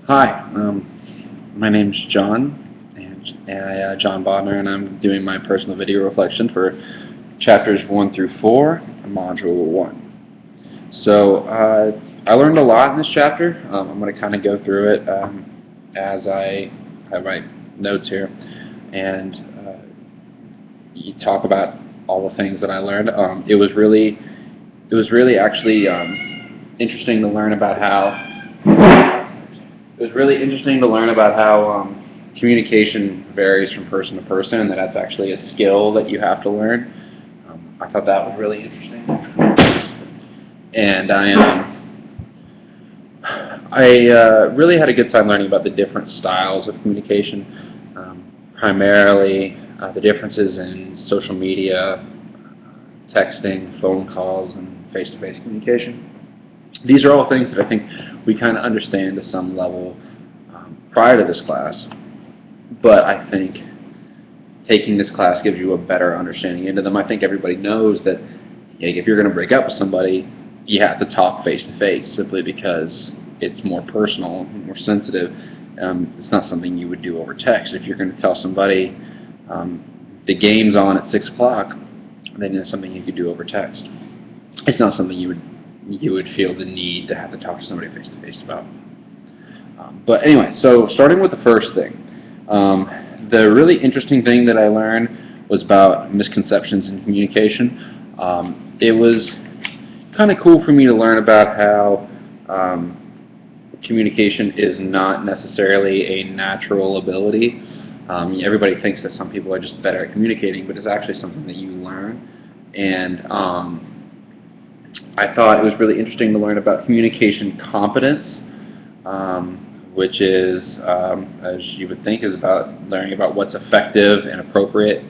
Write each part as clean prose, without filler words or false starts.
Hi, my name's John, and John Bodner, and I'm doing my personal video reflection for chapters 1 through 4, module 1. So I learned a lot in this chapter. I'm going to kind of go through it as I have my notes here, and you talk about all the things that I learned. It was really actually interesting to learn about how. It was really interesting to learn about how communication varies from person to person, and that's actually a skill that you have to learn. I thought that was really interesting, and I really had a good time learning about the different styles of communication, primarily the differences in social media, texting, phone calls, and face-to-face communication. These are all things that I think we kind of understand to some level prior to this class, but I think taking this class gives you a better understanding into them. I think everybody knows that if you're going to break up with somebody, you have to talk face-to-face simply because it's more personal, more sensitive. It's not something you would do over text. If you're going to tell somebody the game's on at 6 o'clock, then it's something you could do over text. It's not something you would feel the need to have to talk to somebody face-to-face about. But anyway, so starting with the first thing, the really interesting thing that I learned was about misconceptions in communication. It was kind of cool for me to learn about how communication is not necessarily a natural ability. Everybody thinks that some people are just better at communicating, but it's actually something that you learn. And I thought it was really interesting to learn about communication competence, which is, as you would think, is about learning about what's effective and appropriate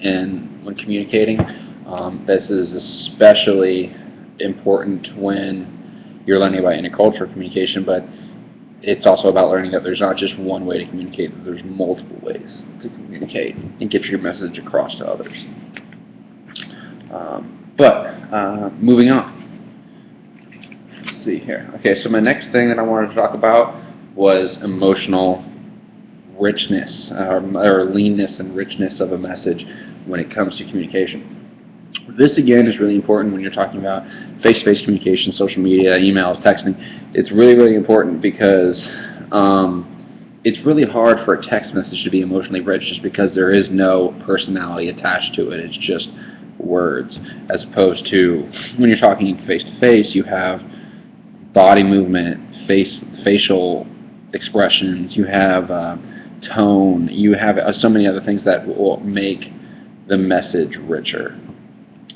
when communicating. This is especially important when you're learning about intercultural communication, but it's also about learning that there's not just one way to communicate, that there's multiple ways to communicate and get your message across to others. Moving on. Let's see here. Okay, so my next thing that I wanted to talk about was emotional richness, or leanness and richness of a message when it comes to communication. This, again, is really important when you're talking about face-to-face communication, social media, emails, texting. It's really, really important because it's really hard for a text message to be emotionally rich just because there is no personality attached to it. It's just words, as opposed to when you're talking face-to-face, you have body movement, facial expressions, you have tone, you have so many other things that will make the message richer.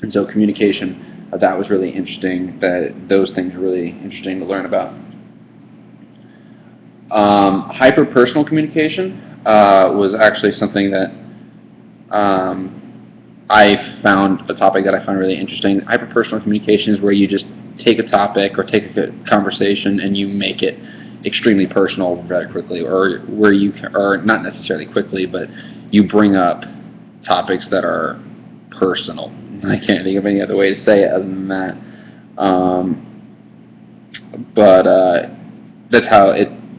And so communication, that was really interesting, those things were really interesting to learn about. Hyper-personal communication was actually something that I found a topic that I found really interesting. Hyper-personal communication is where you just take a topic or take a conversation and you make it extremely personal very quickly, or where you are not necessarily quickly, but you bring up topics that are personal. I can't think of any other way to say it other than that.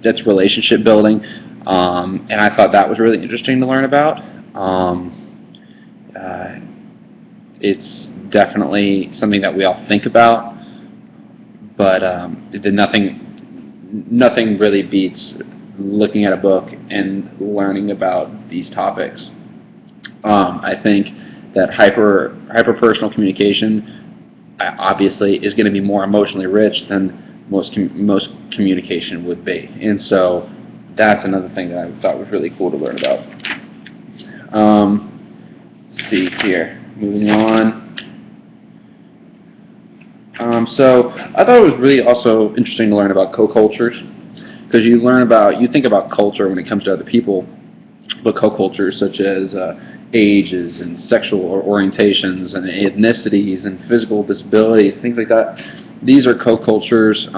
That's relationship building, and I thought that was really interesting to learn about. It's definitely something that we all think about, but nothing really beats looking at a book and learning about these topics. I think that hyper-personal communication obviously is going to be more emotionally rich than most communication would be, and so that's another thing that I thought was really cool to learn about. Let's see here. Moving on. So I thought it was really also interesting to learn about co-cultures, because you think about culture when it comes to other people, but co-cultures such as ages and sexual orientations and ethnicities and physical disabilities, things like that. These are co-cultures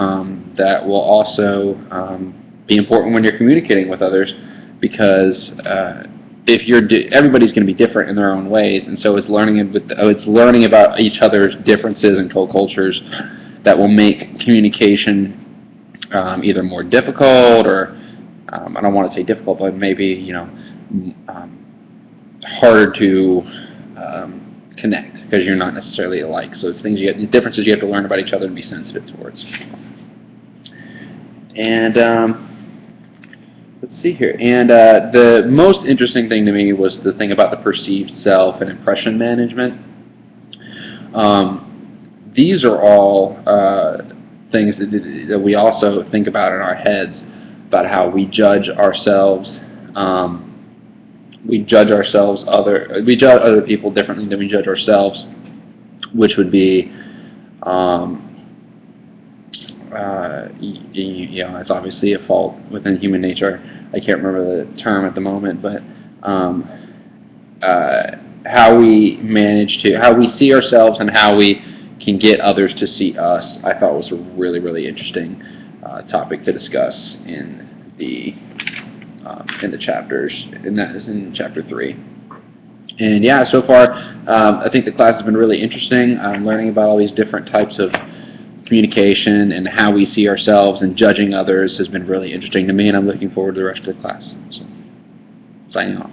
that will also be important when you're communicating with others, because everybody's going to be different in their own ways, and so it's learning about each other's differences and co-cultures that will make communication either more difficult or I don't want to say difficult, but maybe harder to connect because you're not necessarily alike. So it's things the differences you have to learn about each other and be sensitive towards. And let's see here. And the most interesting thing to me was the thing about the perceived self and impression management. These are all things that we also think about in our heads about how we judge ourselves. We judge other people differently than we judge ourselves, which would be, it's obviously a fault within human nature. I can't remember the term at the moment, but how we see ourselves and how we can get others to see us, I thought was a really, really interesting topic to discuss in the chapters, and that is in chapter 3. And yeah, so far I think the class has been really interesting. Learning about all these different types of communication and how we see ourselves and judging others has been really interesting to me, and I'm looking forward to the rest of the class. So, signing off.